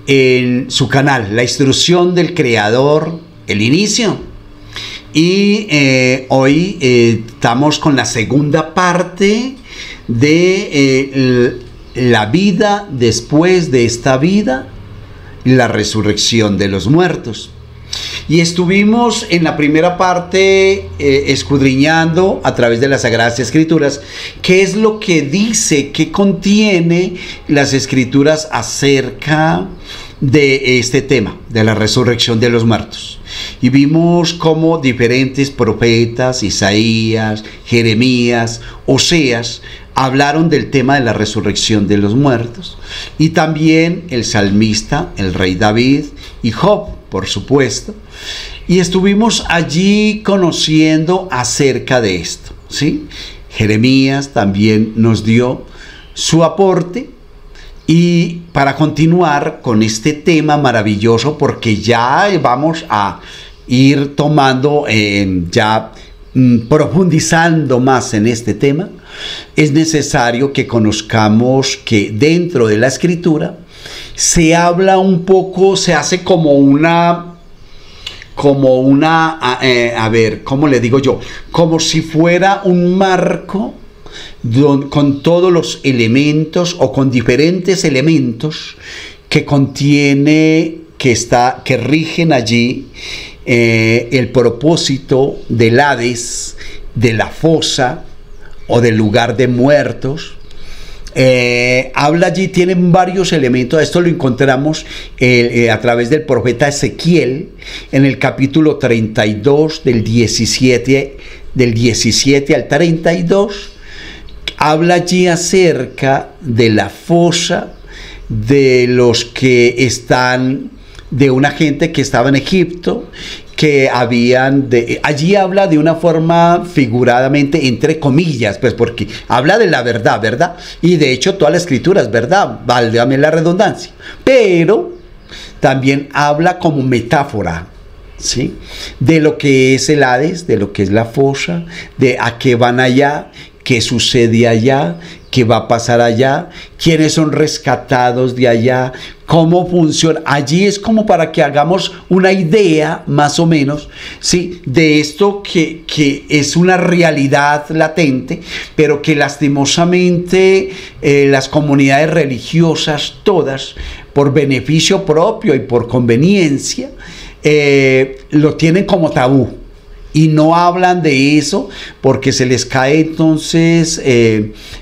en su canal, la instrucción del creador, el inicio. Y hoy estamos con la segunda parte de la vida después de esta vida, la resurrección de los muertos. Y estuvimos en la primera parte escudriñando a través de las Sagradas Escrituras qué es lo que dice, qué contiene las Escrituras acerca de este tema, de la resurrección de los muertos. Y vimos cómo diferentes profetas, Isaías, Jeremías, Oseas, hablaron del tema de la resurrección de los muertos. Y también el salmista, el rey David y Job, por supuesto. Y estuvimos allí conociendo acerca de esto, ¿sí? Jeremías también nos dio su aporte. Y para continuar con este tema maravilloso, porque ya vamos a ir tomando, profundizando más en este tema, es necesario que conozcamos que dentro de la Escritura se habla un poco, se hace como una, a ver, ¿cómo le digo yo? Como si fuera un marco con todos los elementos o con diferentes elementos que contiene, que rigen allí el propósito del Hades, de la fosa o del lugar de muertos. Habla allí, tienen varios elementos. Esto lo encontramos a través del profeta Ezequiel en el capítulo 32 del 17 al 32. Habla allí acerca de la fosa de los que están, de una gente que estaba en Egipto, que allí habla de una forma figuradamente, entre comillas, pues porque habla de la verdad, ¿verdad? Y de hecho toda la Escritura es verdad, válgame la redundancia, pero también habla como metáfora, ¿sí? De lo que es el Hades, de lo que es la fosa, de a qué van allá, qué sucede allá, qué va a pasar allá, quiénes son rescatados de allá, cómo funciona. Allí es como para que hagamos una idea más o menos, ¿sí? De esto que es una realidad latente, pero que lastimosamente las comunidades religiosas todas, por beneficio propio y por conveniencia, lo tienen como tabú. Y no hablan de eso porque se les cae entonces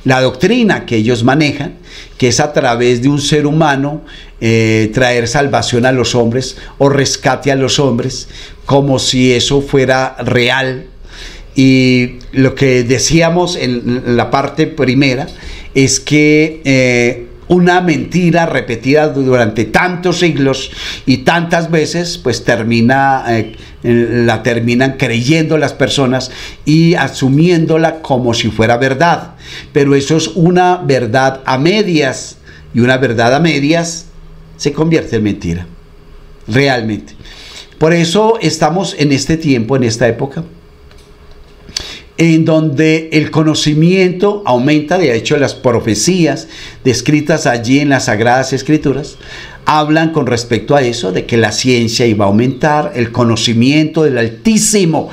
la doctrina que ellos manejan, que es a través de un ser humano traer salvación a los hombres o rescate a los hombres, como si eso fuera real. Y lo que decíamos en la parte primera es que una mentira repetida durante tantos siglos y tantas veces, pues la terminan creyendo las personas y asumiéndola como si fuera verdad. Pero eso es una verdad a medias, y una verdad a medias se convierte en mentira, realmente. Por eso estamos en este tiempo, en esta época, en donde el conocimiento aumenta. De hecho, las profecías descritas allí en las Sagradas Escrituras hablan con respecto a eso, de que la ciencia iba a aumentar, el conocimiento del Altísimo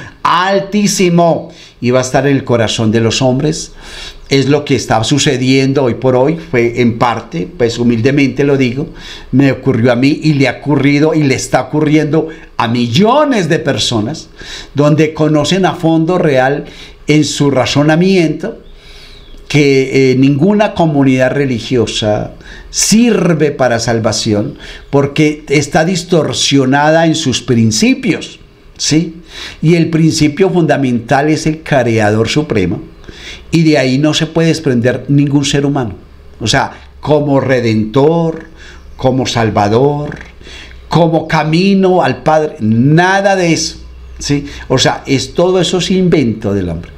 iba a estar en el corazón de los hombres. Es lo que está sucediendo hoy por hoy, fue en parte, pues humildemente lo digo, me ocurrió a mí y le ha ocurrido y le está ocurriendo a millones de personas, donde conocen a fondo real en su razonamiento que ninguna comunidad religiosa sirve para salvación porque está distorsionada en sus principios, ¿sí? Y el principio fundamental es el Creador Supremo, y de ahí no se puede desprender ningún ser humano. O sea, como Redentor, como Salvador, como camino al Padre, nada de eso, ¿sí? O sea, todo eso es invento del hombre.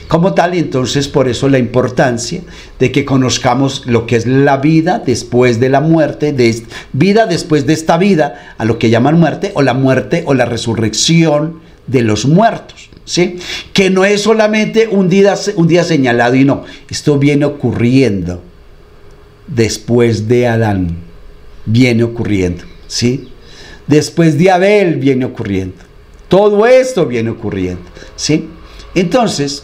Como tal, y entonces por eso la importancia de que conozcamos lo que es la vida después de la muerte, vida después de esta vida, a lo que llaman muerte o la resurrección de los muertos, ¿sí? Que no es solamente un día señalado, y no, esto viene ocurriendo después de Adán, viene ocurriendo, ¿sí? Después de Abel viene ocurriendo. Todo esto viene ocurriendo, ¿sí? Entonces,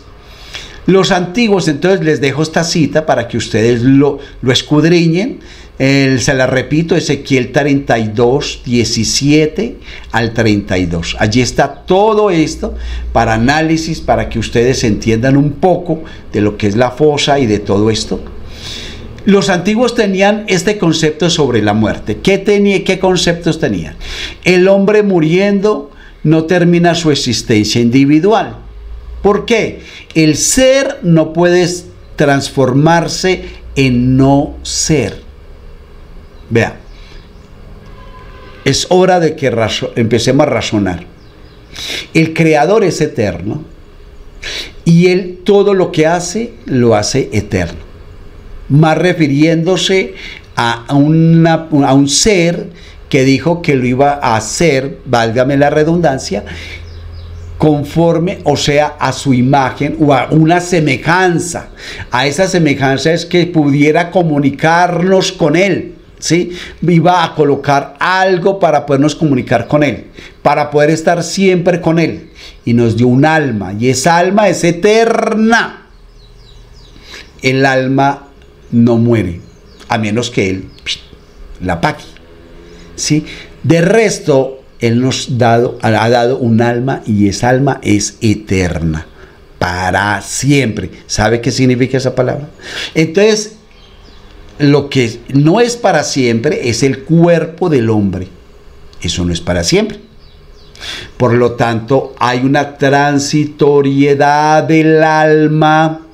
los antiguos, entonces les dejo esta cita para que ustedes lo escudriñen. Se la repito, Ezequiel 32, 17 al 32. Allí está todo esto para análisis, para que ustedes entiendan un poco de lo que es la fosa y de todo esto. Los antiguos tenían este concepto sobre la muerte. ¿Qué conceptos tenían? El hombre muriendo no termina su existencia individual. ¿Por qué? El ser no puede transformarse en no ser. Vea, es hora de que empecemos a razonar. El Creador es eterno y Él todo lo que hace, lo hace eterno. Más refiriéndose a un ser que dijo que lo iba a hacer, válgame la redundancia, conforme, o sea, a su imagen o a una semejanza. A esa semejanza es que pudiera comunicarnos con Él, ¿sí? Iba a colocar algo para podernos comunicar con Él, para poder estar siempre con Él. Y nos dio un alma, y esa alma es eterna. El alma no muere, a menos que Él la apague, ¿sí? De resto, Él nos ha dado un alma, y esa alma es eterna, para siempre. ¿Sabe qué significa esa palabra? Entonces, lo que no es para siempre es el cuerpo del hombre. Eso no es para siempre. Por lo tanto, hay una transitoriedad del alma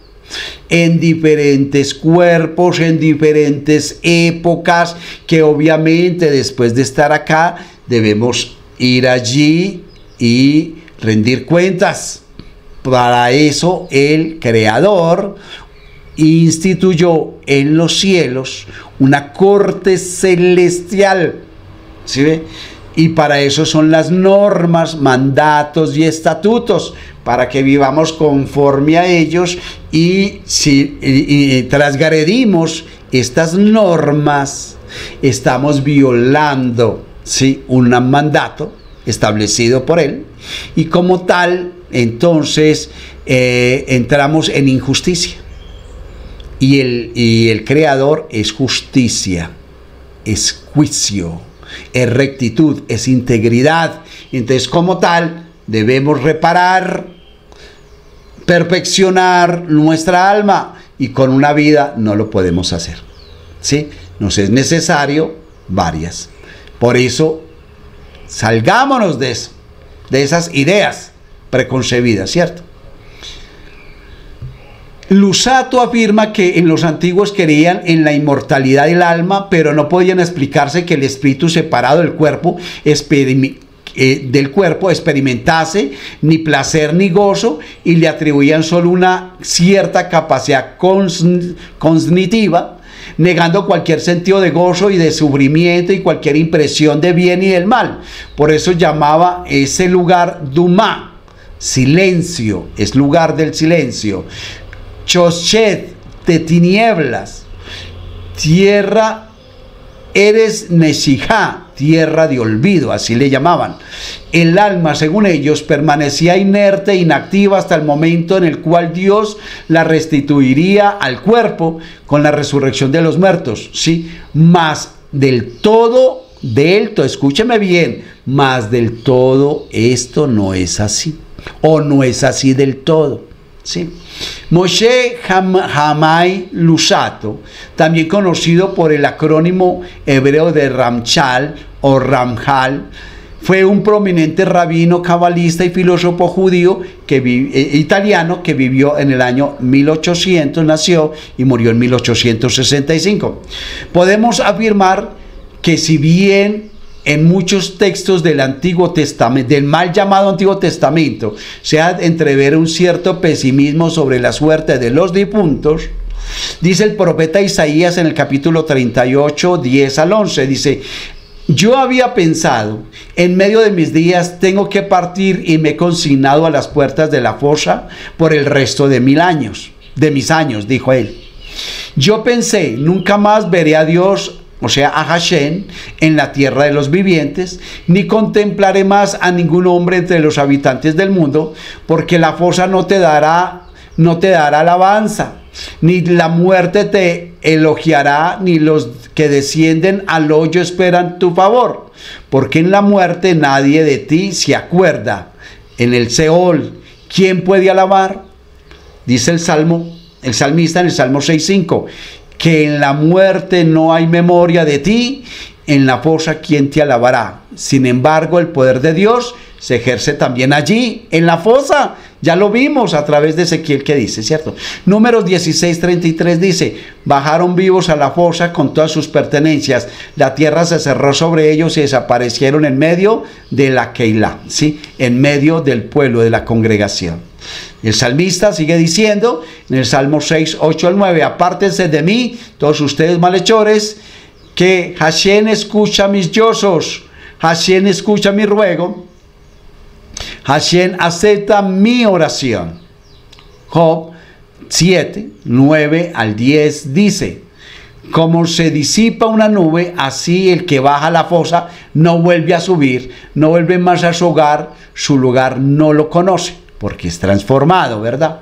en diferentes cuerpos, en diferentes épocas, que obviamente después de estar acá debemos ir allí y rendir cuentas. Para eso el Creador instituyó en los cielos una corte celestial, ¿sí ve? Y para eso son las normas, mandatos y estatutos, para que vivamos conforme a ellos. Y si transgredimos estas normas, estamos violando, ¿sí?, un mandato establecido por Él, y como tal, entonces entramos en injusticia. Y el Creador es justicia, es juicio, es rectitud, es integridad. Entonces, como tal, debemos reparar, perfeccionar nuestra alma, y con una vida no lo podemos hacer, ¿sí? Nos es necesario varias. Por eso, salgámonos de eso, de esas ideas preconcebidas, ¿cierto? Lusato afirma que en los antiguos creían en la inmortalidad del alma, pero no podían explicarse que el espíritu separado del cuerpo experimentase ni placer ni gozo, y le atribuían solo una cierta capacidad cognitiva, negando cualquier sentido de gozo y de sufrimiento y cualquier impresión de bien y del mal. Por eso llamaba ese lugar Dumá, silencio, es lugar del silencio. Choshet, de tinieblas. Tierra eres Neshijá, tierra de olvido, así le llamaban. El alma, según ellos, permanecía inerte e inactiva hasta el momento en el cual Dios la restituiría al cuerpo con la resurrección de los muertos, ¿sí? Mas del todo, escúcheme bien, mas del todo esto no es así, o no es así del todo, ¿sí? Moshe Hamai Lusato, también conocido por el acrónimo hebreo de Ramchal o Ramjal, fue un prominente rabino, cabalista y filósofo judío italiano que vivió en el año 1800, nació y murió en 1865. Podemos afirmar que si bien en muchos textos del Antiguo Testamento, del mal llamado Antiguo Testamento, se ha de entrever un cierto pesimismo sobre la suerte de los difuntos, dice el profeta Isaías en el capítulo 38, 10 al 11, dice: yo había pensado, en medio de mis días tengo que partir, y me he consignado a las puertas de la fosa por el resto de mis años, dijo él. Yo pensé, nunca más veré a Dios, o sea, a Hashem, en la tierra de los vivientes, ni contemplaré más a ningún hombre entre los habitantes del mundo, porque la fosa no te dará alabanza, ni la muerte te elogiará, ni los que descienden al hoyo esperan tu favor, porque en la muerte nadie de ti se acuerda. En el Seol, ¿quién puede alabar? Dice el salmista en el Salmo 6:5, que en la muerte no hay memoria de ti, en la fosa ¿quién te alabará? Sin embargo, el poder de Dios se ejerce también allí, en la fosa. Ya lo vimos a través de Ezequiel que dice, ¿cierto? Números 16:33 dice, bajaron vivos a la fosa con todas sus pertenencias. La tierra se cerró sobre ellos y desaparecieron en medio de la Keilah, ¿sí? En medio del pueblo, de la congregación. El salmista sigue diciendo en el Salmo 6:8-9, apártense de mí, todos ustedes malhechores, que Hashem escucha mis lloros, Hashem escucha mi ruego, Hashem acepta mi oración. Job 7:9-10 dice, como se disipa una nube, así el que baja a la fosa no vuelve a subir, no vuelve más a su lugar no lo conoce, porque es transformado, ¿verdad?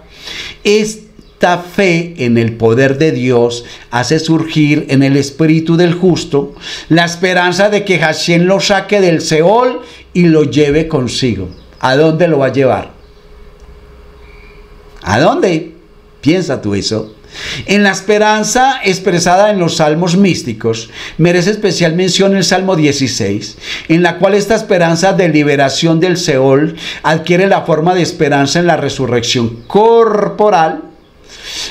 Esta fe en el poder de Dios hace surgir en el espíritu del justo la esperanza de que Hashem lo saque del Seol y lo lleve consigo. ¿A dónde lo va a llevar? ¿A dónde? Piensa tú eso. En la esperanza expresada en los salmos místicos, merece especial mención el Salmo 16, en la cual esta esperanza de liberación del Seol adquiere la forma de esperanza en la resurrección corporal.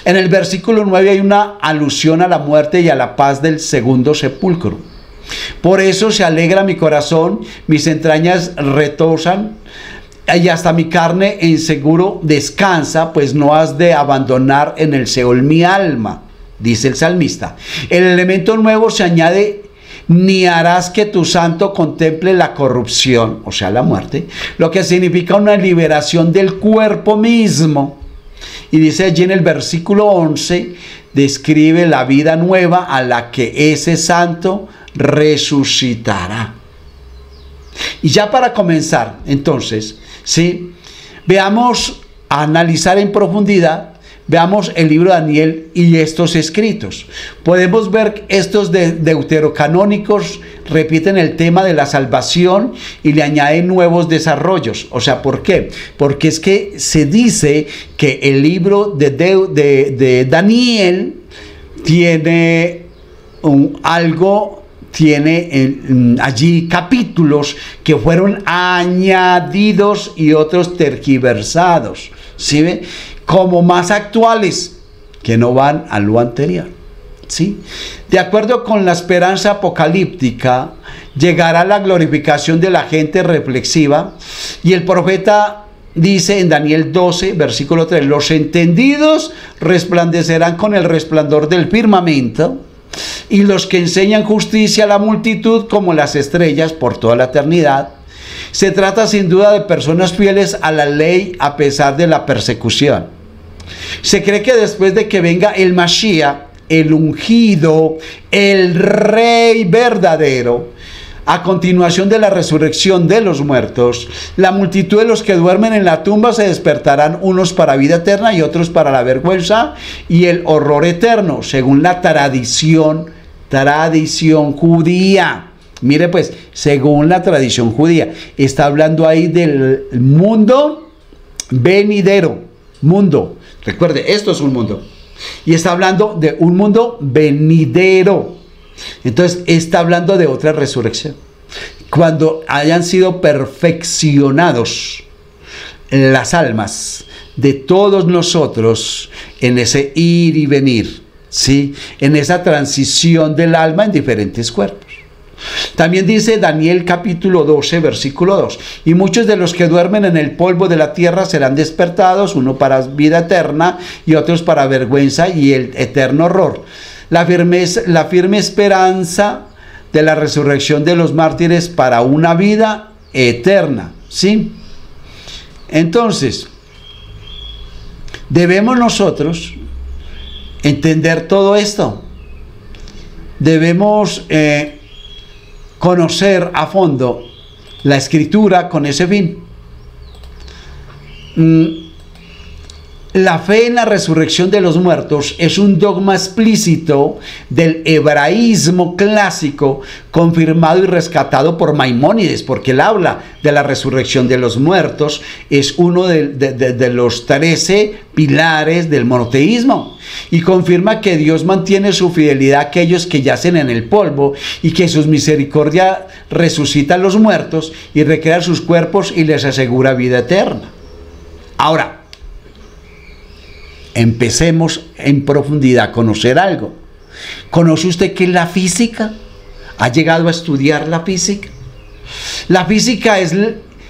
En el versículo 9 hay una alusión a la muerte y a la paz del segundo sepulcro. Por eso se alegra mi corazón, mis entrañas retosan, y hasta mi carne en seguro descansa, pues no has de abandonar en el Seol mi alma, dice el salmista. El elemento nuevo se añade, ni harás que tu santo contemple la corrupción, o sea, la muerte, lo que significa una liberación del cuerpo mismo. Y dice allí en el versículo 11, describe la vida nueva a la que ese santo resucitará. Y ya para comenzar, entonces, ¿sí? Veamos, a analizar en profundidad, veamos el libro de Daniel y estos escritos. Podemos ver estos deuterocanónicos repiten el tema de la salvación y le añaden nuevos desarrollos. O sea, ¿por qué? Porque es que se dice que el libro de Daniel tiene allí capítulos que fueron añadidos y otros tergiversados, ¿sí ve? Como más actuales, que no van a lo anterior, ¿sí? De acuerdo con la esperanza apocalíptica, llegará la glorificación de la gente reflexiva, y el profeta dice en Daniel 12, versículo 3, los entendidos resplandecerán con el resplandor del firmamento, y los que enseñan justicia a la multitud como las estrellas por toda la eternidad. Se trata sin duda de personas fieles a la ley a pesar de la persecución. Se cree que después de que venga el Mashiach, el ungido, el rey verdadero, a continuación de la resurrección de los muertos, la multitud de los que duermen en la tumba se despertarán, unos para vida eterna y otros para la vergüenza y el horror eterno, según la tradición judía. Mire pues, según la tradición judía, está hablando ahí del mundo venidero, mundo. Recuerde, esto es un mundo. Y está hablando de un mundo venidero. Entonces está hablando de otra resurrección. Cuando hayan sido perfeccionados las almas de todos nosotros en ese ir y venir, ¿sí? En esa transición del alma en diferentes cuerpos. También dice Daniel capítulo 12, versículo 2, y muchos de los que duermen en el polvo de la tierra serán despertados, uno para vida eterna y otros para vergüenza y el eterno horror. La firme esperanza de la resurrección de los mártires para una vida eterna, ¿sí? Entonces, debemos nosotros entender todo esto. debemos conocer a fondo la Escritura con ese fin. La fe en la resurrección de los muertos es un dogma explícito del hebraísmo clásico, confirmado y rescatado por Maimónides, porque él habla de la resurrección de los muertos. Es uno de los 13 pilares del monoteísmo, y confirma que Dios mantiene su fidelidad a aquellos que yacen en el polvo, y que sus misericordia resucita a los muertos y recrea sus cuerpos y les asegura vida eterna. Ahora, empecemos en profundidad a conocer algo. ¿Conoce usted qué es la física? ¿Ha llegado a estudiar la física? La física es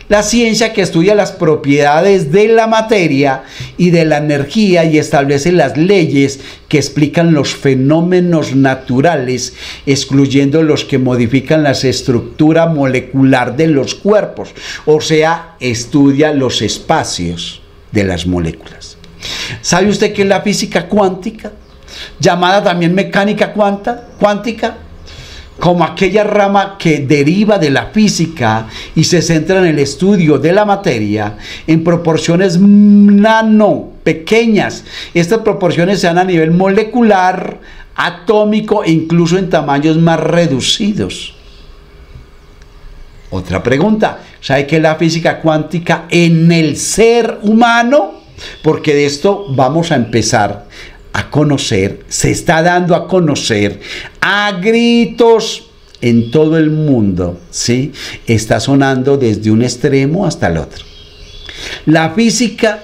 la ciencia que estudia las propiedades de la materia y de la energía y establece las leyes que explican los fenómenos naturales, excluyendo los que modifican la estructura molecular de los cuerpos. O sea, estudia los espacios de las moléculas. ¿Sabe usted qué es la física cuántica? Llamada también mecánica cuántica, como aquella rama que deriva de la física y se centra en el estudio de la materia en proporciones nano pequeñas. Estas proporciones se dan a nivel molecular, atómico e incluso en tamaños más reducidos. Otra pregunta, ¿sabe qué es la física cuántica en el ser humano? Porque de esto vamos a empezar a conocer, se está dando a conocer a gritos en todo el mundo, ¿sí? Está sonando desde un extremo hasta el otro. La física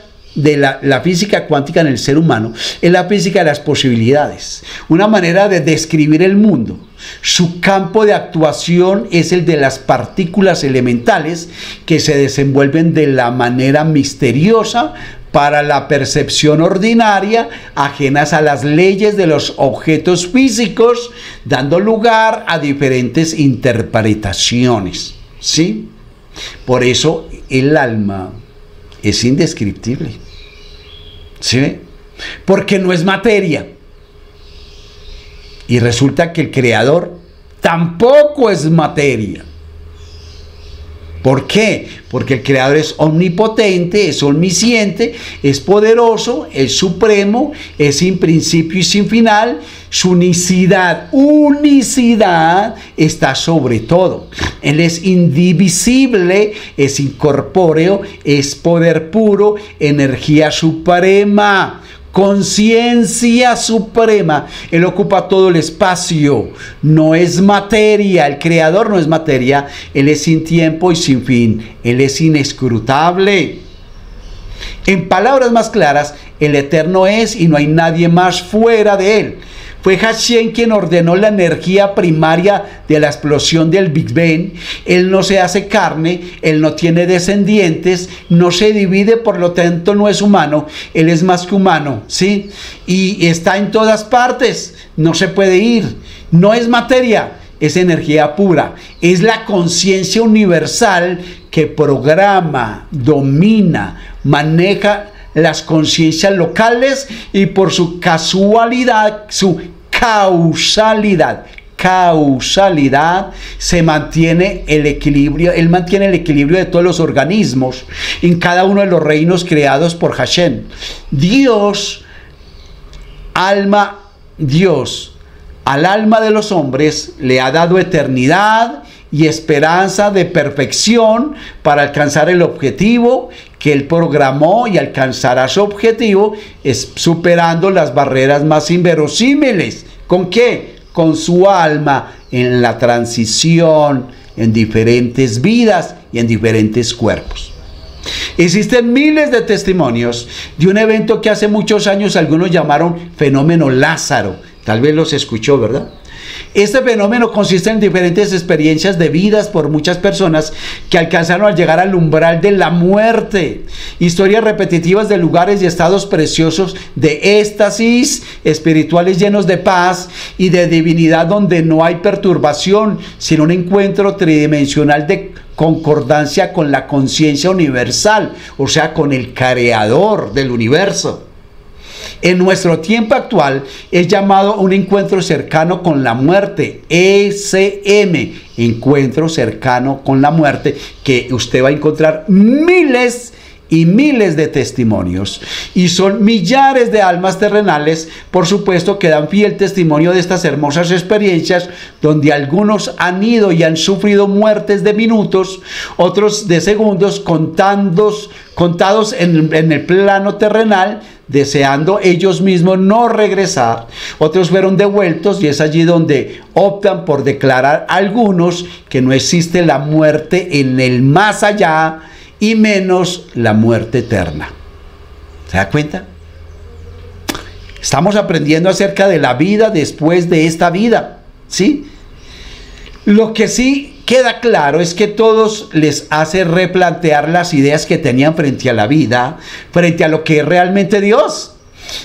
cuántica en el ser humano es la física de las posibilidades, una manera de describir el mundo. Su campo de actuación es el de las partículas elementales que se desenvuelven de la manera misteriosa para la percepción ordinaria, ajenas a las leyes de los objetos físicos, dando lugar a diferentes interpretaciones, ¿sí? Por eso el alma es indescriptible, ¿sí? Porque no es materia. Y resulta que el Creador tampoco es materia. ¿Por qué? Porque el Creador es omnipotente, es omnisciente, es poderoso, es supremo, es sin principio y sin final. Su unicidad está sobre todo. Él es indivisible, es incorpóreo, es poder puro, energía suprema, conciencia suprema. Él ocupa todo el espacio, no es materia. El Creador no es materia, Él es sin tiempo y sin fin, Él es inescrutable. En palabras más claras, el Eterno es y no hay nadie más fuera de Él. Fue Hashem quien ordenó la energía primaria de la explosión del Big Bang. Él no se hace carne, Él no tiene descendientes, no se divide, por lo tanto no es humano. Él es más que humano, ¿sí? Y está en todas partes, no se puede ir. No es materia, es energía pura. Es la conciencia universal que programa, domina, maneja las conciencias locales y por su causalidad se mantiene el equilibrio. Él mantiene el equilibrio de todos los organismos en cada uno de los reinos creados por Hashem. Dios al alma de los hombres le ha dado eternidad y esperanza de perfección para alcanzar el objetivo que Él programó, y alcanzará su objetivo superando las barreras más inverosímiles. ¿Con qué? Con su alma en la transición, en diferentes vidas y en diferentes cuerpos. Existen miles de testimonios de un evento que hace muchos años algunos llamaron fenómeno Lázaro. Tal vez los escuchó, ¿verdad? Este fenómeno consiste en diferentes experiencias de vidas por muchas personas que alcanzaron a llegar al umbral de la muerte. Historias repetitivas de lugares y estados preciosos de éxtasis espirituales llenos de paz y de divinidad, donde no hay perturbación, sino un encuentro tridimensional de concordancia con la conciencia universal, o sea, con el creador del universo. En nuestro tiempo actual es llamado un encuentro cercano con la muerte, ECM, encuentro cercano con la muerte, que usted va a encontrar miles y miles de testimonios, y son millares de almas terrenales, por supuesto, que dan fiel testimonio de estas hermosas experiencias, donde algunos han ido y han sufrido muertes de minutos, otros de segundos, contados en el plano terrenal, deseando ellos mismos no regresar. Otros fueron devueltos, y es allí donde optan por declarar algunos que no existe la muerte en el más allá, y menos la muerte eterna. ¿Se da cuenta? Estamos aprendiendo acerca de la vida después de esta vida, ¿sí? Lo que sí queda claro es que todos les hace replantear las ideas que tenían frente a la vida, frente a lo que es realmente Dios,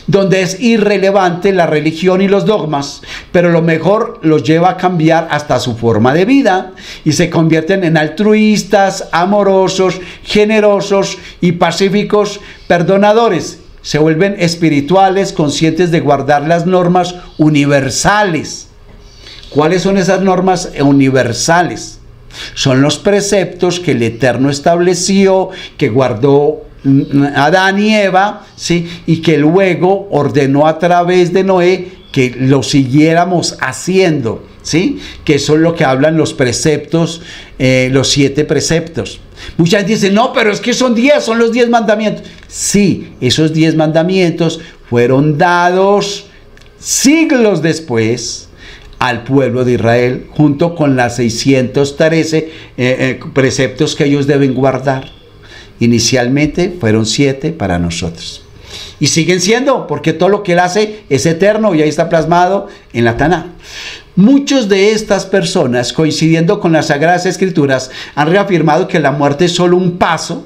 donde es irrelevante la religión y los dogmas, pero lo mejor los lleva a cambiar hasta su forma de vida, y se convierten en altruistas, amorosos, generosos y pacíficos, perdonadores. Se vuelven espirituales, conscientes de guardar las normas universales. ¿Cuáles son esas normas universales? Son los preceptos que el Eterno estableció, que guardó Adán y Eva, ¿sí? Y que luego ordenó a través de Noé que lo siguiéramos haciendo, ¿sí? Que eso es lo que hablan los preceptos, los 7 preceptos. Mucha gente dice, no, pero es que son 10, son los 10 mandamientos. Sí, esos 10 mandamientos fueron dados siglos después al pueblo de Israel, junto con las 613 preceptos que ellos deben guardar. Inicialmente fueron 7 para nosotros. Y siguen siendo, porque todo lo que Él hace es eterno, y ahí está plasmado en la Taná. Muchos de estas personas, coincidiendo con las Sagradas Escrituras, han reafirmado que la muerte es solo un paso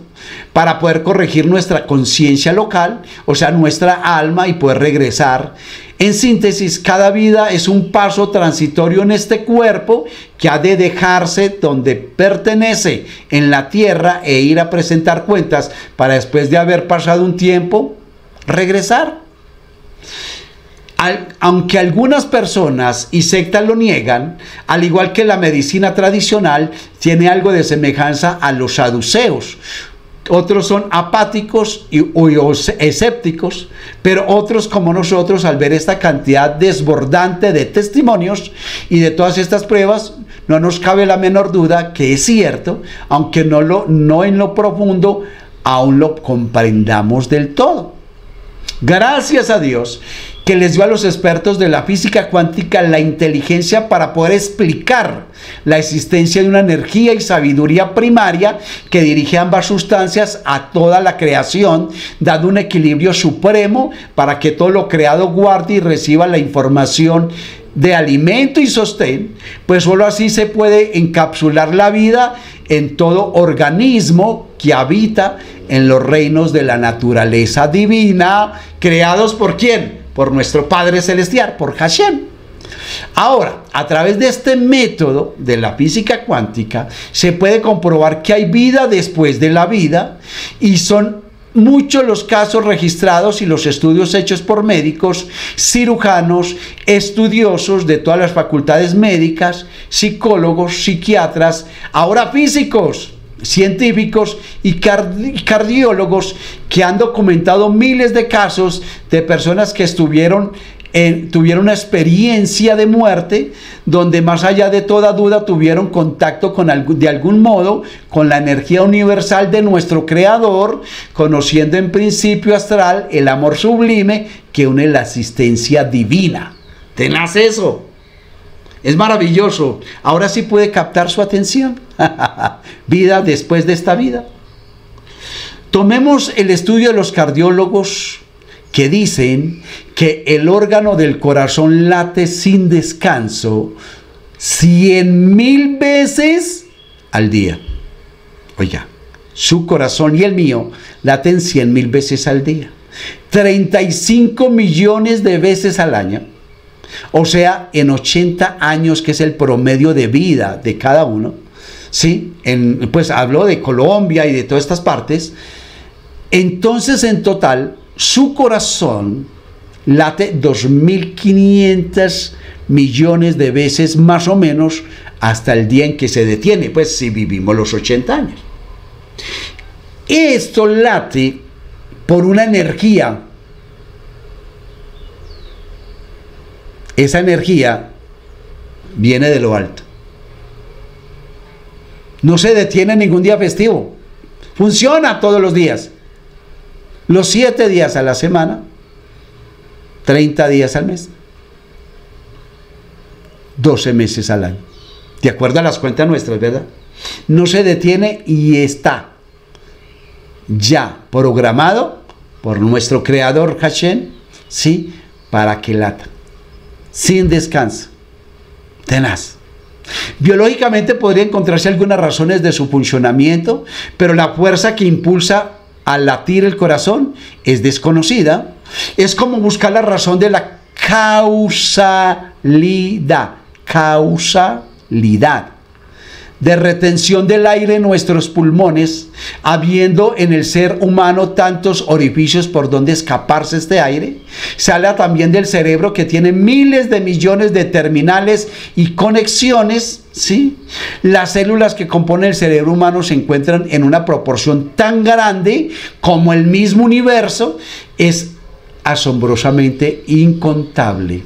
para poder corregir nuestra conciencia local, o sea, nuestra alma, y poder regresar. En síntesis, cada vida es un paso transitorio en este cuerpo que ha de dejarse donde pertenece, en la tierra, e ir a presentar cuentas para, después de haber pasado un tiempo, regresar. Aunque algunas personas y sectas lo niegan, al igual que la medicina tradicional, tiene algo de semejanza a los saduceos. Otros son apáticos o escépticos, pero otros, como nosotros, al ver esta cantidad desbordante de testimonios y de todas estas pruebas, no nos cabe la menor duda que es cierto, aunque no en lo profundo aún lo comprendamos del todo. Gracias a Dios que les dio a los expertos de la física cuántica la inteligencia para poder explicar la existencia de una energía y sabiduría primaria que dirige ambas sustancias a toda la creación, dando un equilibrio supremo para que todo lo creado guarde y reciba la información de alimento y sostén, pues solo así se puede encapsular la vida en todo organismo que habita en los reinos de la naturaleza divina, creados ¿por quién? Por nuestro Padre Celestial, por Hashem. Ahora, a través de este método de la física cuántica, se puede comprobar que hay vida después de la vida, y son muchos los casos registrados y los estudios hechos por médicos, cirujanos, estudiosos de todas las facultades médicas, psicólogos, psiquiatras, ahora físicos, científicos y cardiólogos, que han documentado miles de casos de personas que tuvieron una experiencia de muerte, donde más allá de toda duda tuvieron contacto de algún modo con la energía universal de nuestro Creador, conociendo en principio astral el amor sublime que une la asistencia divina. Tenaz eso. Es maravilloso. Ahora sí puede captar su atención. Vida después de esta vida. Tomemos el estudio de los cardiólogos, que dicen que el órgano del corazón late sin descanso 100,000 veces al día. Oiga, su corazón y el mío laten 100,000 veces al día, 35 millones de veces al año. O sea, en 80 años, que es el promedio de vida de cada uno, ¿sí? Pues hablo de Colombia y de todas estas partes. Entonces, en total, su corazón late 2.500 millones de veces más o menos hasta el día en que se detiene, pues si vivimos los 80 años. Esto late por una energía. Esa energía viene de lo alto. No se detiene ningún día festivo. Funciona todos los días. Los 7 días a la semana, 30 días al mes, 12 meses al año. De acuerdo a las cuentas nuestras, ¿verdad? No se detiene y está ya programado por nuestro creador Hashem, ¿sí? Para que lata, sin descanso, tenaz. Biológicamente podría encontrarse algunas razones de su funcionamiento, pero la fuerza que impulsa a latir el corazón es desconocida. Es como buscar la razón de la causalidad de retención del aire en nuestros pulmones, habiendo en el ser humano tantos orificios por donde escaparse este aire. Sale también del cerebro, que tiene miles de millones de terminales y conexiones, ¿sí? Las células que componen el cerebro humano se encuentran en una proporción tan grande como el mismo universo. Es asombrosamente incontable.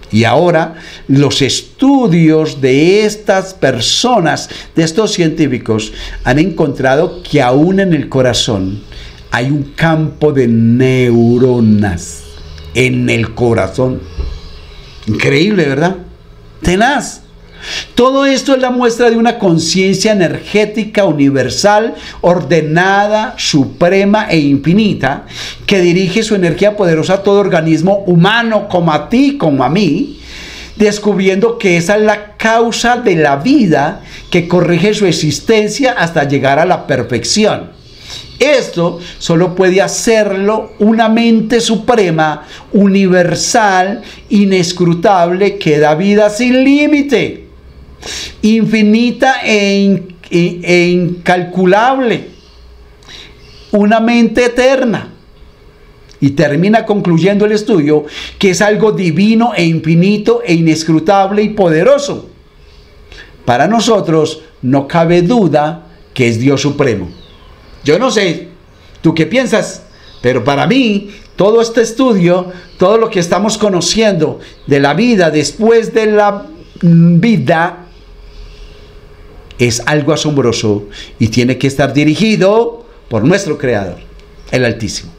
Y ahora los estudios de estas personas, de estos científicos, han encontrado que aún en el corazón hay un campo de neuronas en el corazón. Increíble, ¿verdad? Tenaz. Todo esto es la muestra de una conciencia energética universal, ordenada, suprema e infinita, que dirige su energía poderosa a todo organismo humano, como a ti, como a mí, descubriendo que esa es la causa de la vida que corrige su existencia hasta llegar a la perfección. Esto solo puede hacerlo una mente suprema, universal, inescrutable, que da vida sin límite, infinita e incalculable, una mente eterna. Y termina concluyendo el estudio que es algo divino e infinito e inescrutable y poderoso. Para nosotros no cabe duda que es Dios supremo. Yo no sé, ¿tú qué piensas? Pero para mí, todo este estudio, todo lo que estamos conociendo de la vida después de la vida, es algo asombroso y tiene que estar dirigido por nuestro Creador, el Altísimo.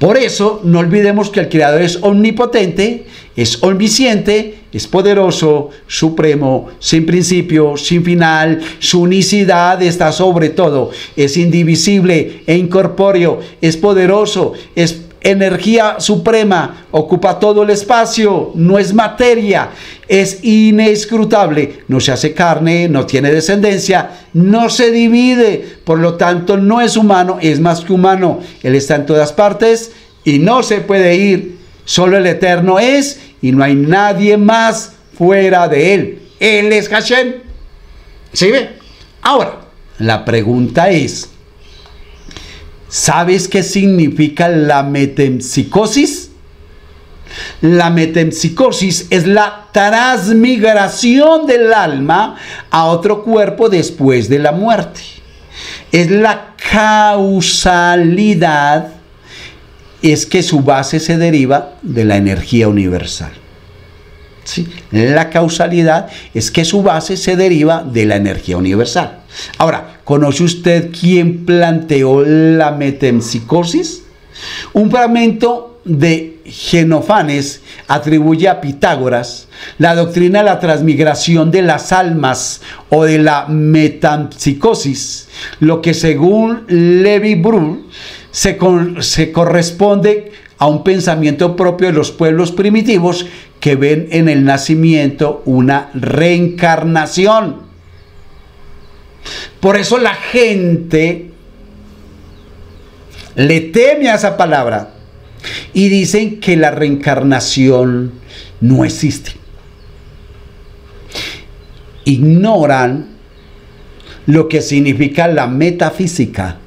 Por eso, no olvidemos que el Creador es omnipotente, es omnisciente, es poderoso, supremo, sin principio, sin final. Su unicidad está sobre todo, es indivisible e incorpóreo, es poderoso, es energía suprema, ocupa todo el espacio, no es materia, es inescrutable, no se hace carne, no tiene descendencia, no se divide, por lo tanto no es humano, es más que humano. Él está en todas partes y no se puede ir, solo el Eterno es y no hay nadie más fuera de Él. Él es Hashem. ¿Sí ve? Ahora, la pregunta es, ¿sabes qué significa la metempsicosis? La metempsicosis es la transmigración del alma a otro cuerpo después de la muerte. Es la causalidad, es que su base se deriva de la energía universal. ¿Sí? La causalidad es que su base se deriva de la energía universal. Ahora, ¿conoce usted quién planteó la metempsicosis? Un fragmento de Jenofanes atribuye a Pitágoras la doctrina de la transmigración de las almas o de la metempsicosis, lo que según Levi Brul se corresponde a un pensamiento propio de los pueblos primitivos que ven en el nacimiento una reencarnación. Por eso la gente le teme a esa palabra y dicen que la reencarnación no existe. Ignoran lo que significa la metafísica.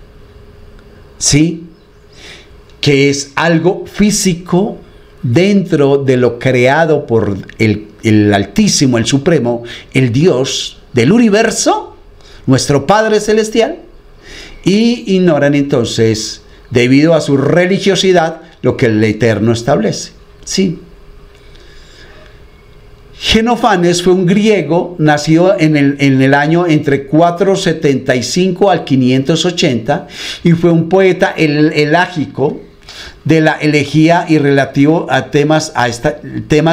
¿Sí? que es algo físico dentro de lo creado por el Altísimo, el Supremo, el Dios del universo, nuestro Padre Celestial, y ignoran entonces, debido a su religiosidad, lo que el Eterno establece. Sí. Genofanes fue un griego nacido en el año entre 475 al 580 y fue un poeta elágico de la elegía y relativo a temas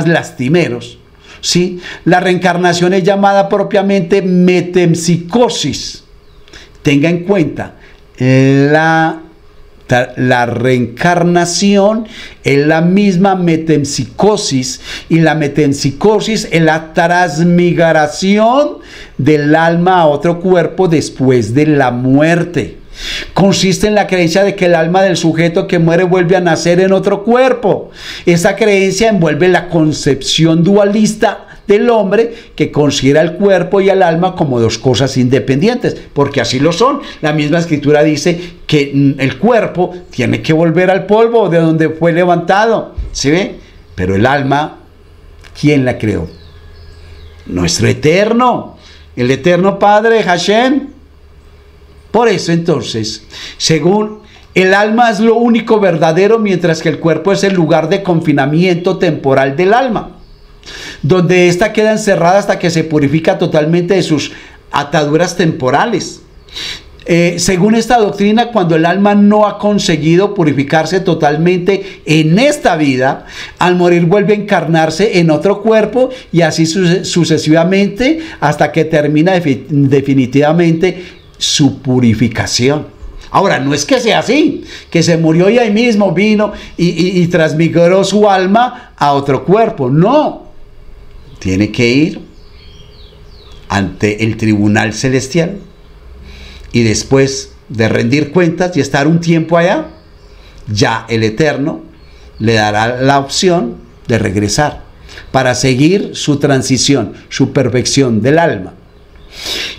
lastimeros. ¿Sí? La reencarnación es llamada propiamente metempsicosis. Tenga en cuenta, la reencarnación es la misma metempsicosis, y la metempsicosis es la transmigración del alma a otro cuerpo después de la muerte. Consiste en la creencia de que el alma del sujeto que muere vuelve a nacer en otro cuerpo. Esa creencia envuelve la concepción dualista del hombre, que considera el cuerpo y el alma como dos cosas independientes, porque así lo son. La misma escritura dice que el cuerpo tiene que volver al polvo de donde fue levantado, ¿sí ve? Pero el alma, ¿quién la creó? Nuestro Eterno, el Eterno Padre, Hashem. Por eso entonces, según el alma es lo único verdadero, mientras que el cuerpo es el lugar de confinamiento temporal del alma, donde ésta queda encerrada hasta que se purifica totalmente de sus ataduras temporales. Según esta doctrina, cuando el alma no ha conseguido purificarse totalmente en esta vida, al morir vuelve a encarnarse en otro cuerpo, y así sucesivamente hasta que termina definitivamente su purificación. Ahora, no es que sea así, que se murió y ahí mismo vino y transmigró su alma a otro cuerpo. No, tiene que ir ante el tribunal celestial, y después de rendir cuentas y estar un tiempo allá, ya el Eterno le dará la opción de regresar para seguir su transición, su perfección del alma.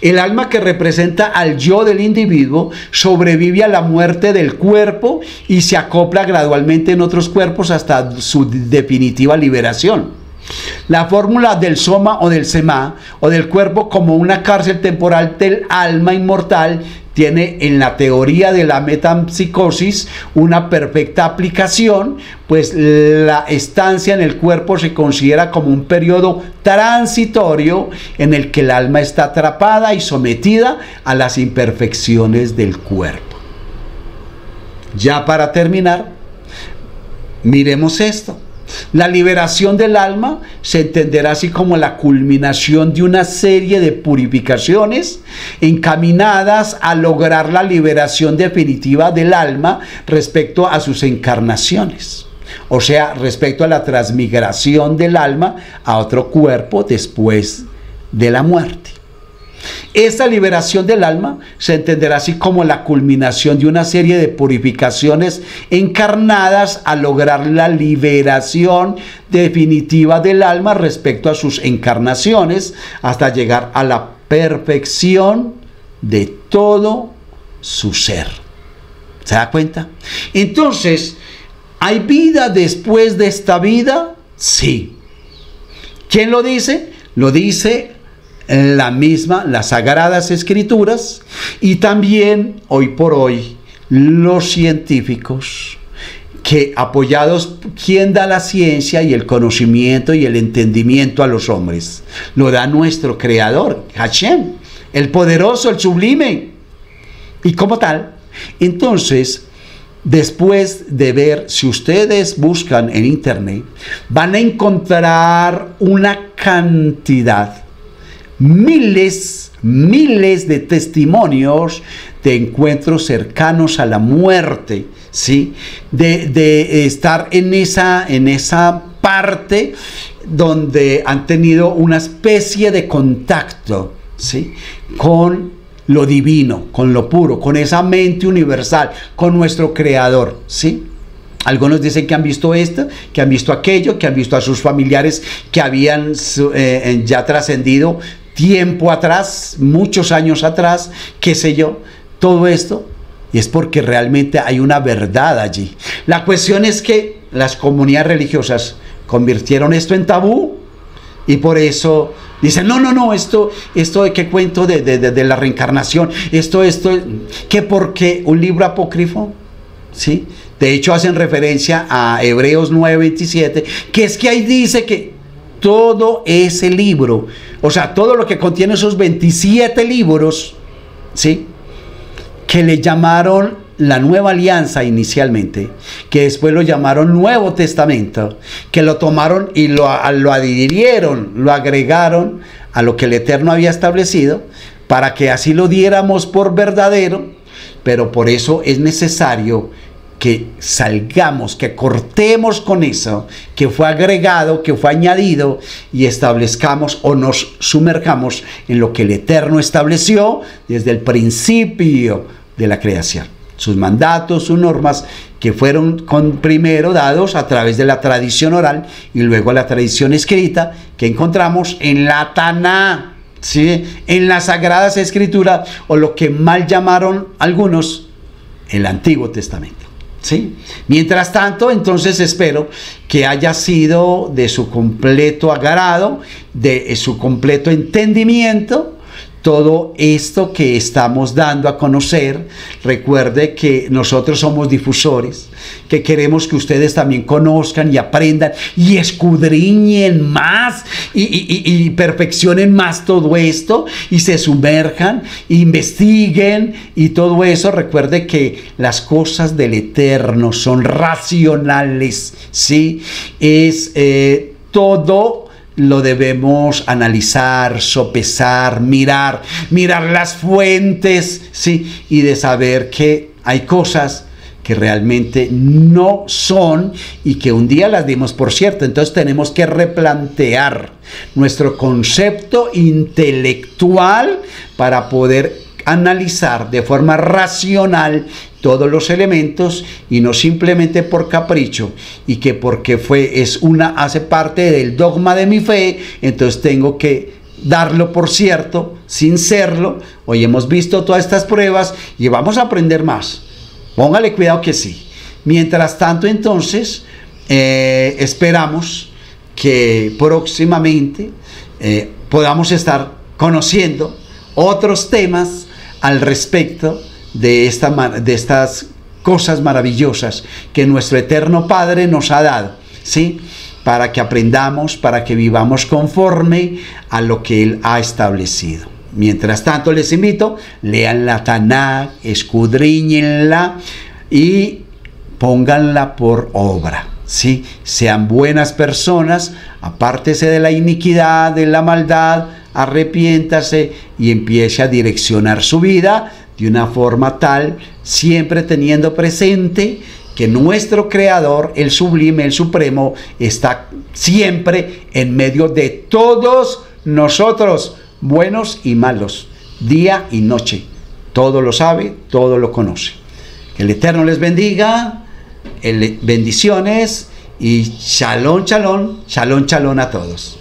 El alma, que representa al yo del individuo, sobrevive a la muerte del cuerpo y se acopla gradualmente en otros cuerpos hasta su definitiva liberación. La fórmula del soma o del sema, o del cuerpo como una cárcel temporal del alma inmortal, tiene en la teoría de la metempsicosis una perfecta aplicación, pues la estancia en el cuerpo se considera como un periodo transitorio en el que el alma está atrapada y sometida a las imperfecciones del cuerpo. Ya para terminar, miremos esto. La liberación del alma se entenderá así como la culminación de una serie de purificaciones encaminadas a lograr la liberación definitiva del alma respecto a sus encarnaciones, o sea, respecto a la transmigración del alma a otro cuerpo después de la muerte. Esta liberación del alma se entenderá así como la culminación de una serie de purificaciones encarnadas a lograr la liberación definitiva del alma respecto a sus encarnaciones, hasta llegar a la perfección de todo su ser. ¿Se da cuenta? Entonces, ¿hay vida después de esta vida? Sí. ¿Quién lo dice? Lo dice las Sagradas Escrituras, y también hoy por hoy los científicos, que apoyados, ¿quién da la ciencia y el conocimiento y el entendimiento a los hombres? Lo da nuestro Creador, Hashem, el poderoso, el sublime. Y como tal, entonces, después de ver, si ustedes buscan en internet, van a encontrar una cantidad, miles de testimonios de encuentros cercanos a la muerte, ¿sí? De estar en esa parte donde han tenido una especie de contacto, ¿sí? Con lo divino, con lo puro, con esa mente universal, con nuestro Creador, ¿sí? Algunos dicen que han visto esto, que han visto aquello, que han visto a sus familiares que habían ya trascendido tiempo atrás, muchos años atrás, qué sé yo. Todo esto y es porque realmente hay una verdad allí. La cuestión es que las comunidades religiosas convirtieron esto en tabú y por eso dicen, no, esto de qué cuento de la reencarnación, esto, que porque un libro apócrifo, ¿sí? De hecho hacen referencia a Hebreos 9:27, que es que ahí dice que todo ese libro, o sea, todo lo que contiene esos 27 libros, ¿sí? Que le llamaron la Nueva Alianza inicialmente, que después lo llamaron Nuevo Testamento, que lo tomaron y lo adhirieron, lo agregaron a lo que el Eterno había establecido, para que así lo diéramos por verdadero, pero por eso es necesario que salgamos, que cortemos con eso, que fue agregado, que fue añadido, y establezcamos o nos sumerjamos en lo que el Eterno estableció desde el principio de la creación. Sus mandatos, sus normas, que fueron primero dados a través de la tradición oral y luego la tradición escrita, que encontramos en la Taná, ¿sí? En las Sagradas Escrituras, o lo que mal llamaron algunos, el Antiguo Testamento. ¿Sí? Mientras tanto, entonces espero que haya sido de su completo agrado, de su completo entendimiento, todo esto que estamos dando a conocer. Recuerde que nosotros somos difusores, que queremos que ustedes también conozcan y aprendan y escudriñen más y perfeccionen más todo esto y se sumerjan, investiguen y todo eso. Recuerde que las cosas del Eterno son racionales, ¿sí? Es todo lo debemos analizar, sopesar, mirar las fuentes, ¿sí? Y de saber que hay cosas que realmente no son y que un día las dimos por cierto. Entonces tenemos que replantear nuestro concepto intelectual para poder analizar de forma racional todos los elementos y no simplemente por capricho, y que porque hace parte del dogma de mi fe, entonces tengo que darlo por cierto sin serlo. Hoy hemos visto todas estas pruebas y vamos a aprender más. Póngale cuidado que sí. Mientras tanto, entonces, esperamos que próximamente podamos estar conociendo otros temas al respecto de estas cosas maravillosas que nuestro Eterno Padre nos ha dado, ¿sí? Para que aprendamos, para que vivamos conforme a lo que Él ha establecido. Mientras tanto, les invito, lean la Tanakh, escudriñenla y pónganla por obra, ¿sí? Sean buenas personas, apártese de la iniquidad, de la maldad, arrepiéntase y empiece a direccionar su vida de una forma tal, siempre teniendo presente que nuestro Creador, el Sublime, el Supremo, está siempre en medio de todos nosotros, buenos y malos, día y noche. Todo lo sabe, todo lo conoce. Que el Eterno les bendiga, bendiciones y shalom, shalom, shalom, shalom a todos.